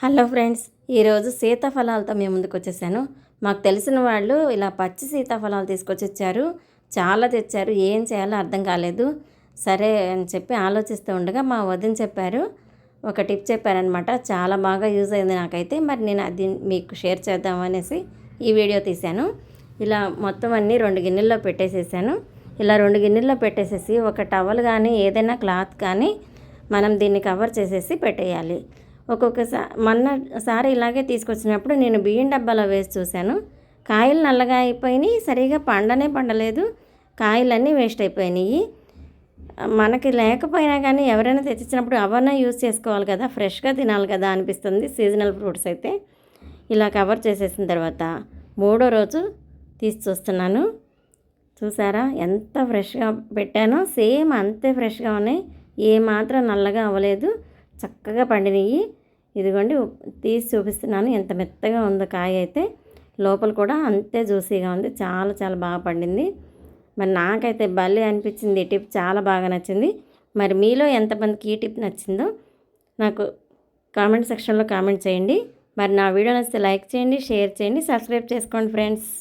Hello friends, ఈరోజు సీతాఫలాలతో మేము ముందుకు వచ్చేసాను. మాకు తెలిసిన వాళ్ళు ఇలా పచ్చి సీతాఫలాలు తీసుకొచ్చి ఇచ్చారు. చాలా తెచ్చారు. ఏం చేయాలో అర్థం కాలేదు. సరే అని చెప్పి ఆలోచిస్తూ ఉండగా మా వదిన చెప్పారు, ఒక టిప్ చెప్పారనమాట. చాలా బాగా యూజ్ అయింది నాకైతే. మరి నేను అది మీకు షేర్ చేద్దామనేసి ఈ వీడియో తీశాను. ఇలా మొత్తం అన్నీ 2 గిన్నెల్లో పెట్టేసేసాను. ఇలా 2 గిన్నెల్లో పెట్టేసేసి ఒక టవల్ కానీ ఏదైనా క్లాత్ కానీ మనం దీన్ని కవర్ చేసేసి పెట్టేయాలి. మొన్నసారి ఇలాగే తీసుకొచ్చినప్పుడు నేను బియ్యం డబ్బాలో వేసి చూశాను. కాయలు నల్లగా అయిపోయినాయి, సరిగా పండలేదు. కాయలన్నీ వేస్ట్ అయిపోయినాయి. మనకి లేకపోయినా కానీ ఎవరైనా తెచ్చిచ్చినప్పుడు అవన్నీ యూజ్ చేసుకోవాలి కదా, ఫ్రెష్గా తినాలి కదా అనిపిస్తుంది. సీజనల్ ఫ్రూట్స్ అయితే ఇలా కవర్ చేసేసిన తర్వాత 3వ రోజు తీసి చూస్తున్నాను. చూసారా ఎంత ఫ్రెష్గా పెట్టానో, సేమ్ అంతే ఫ్రెష్గా ఉన్నాయి. ఏమాత్రం నల్లగా అవ్వలేదు, చక్కగా పండినాయి. ఇదిగోండి తీసి చూపిస్తున్నాను. ఎంత మెత్తగా ఉందో కాయ అయితే, లోపల కూడా అంతే జ్యూసీగా ఉంది. చాలా చాలా బాగా పండింది. మరి నాకైతే భలే అనిపించింది. ఈ టిప్ చాలా బాగా నచ్చింది. మరి మీలో ఎంతమందికి ఈ టిప్ నచ్చిందో నాకు కామెంట్ సెక్షన్లో కామెంట్ చేయండి. మరి నా వీడియో నచ్చితే లైక్ చేయండి, షేర్ చేయండి, సబ్స్క్రైబ్ చేసుకోండి ఫ్రెండ్స్.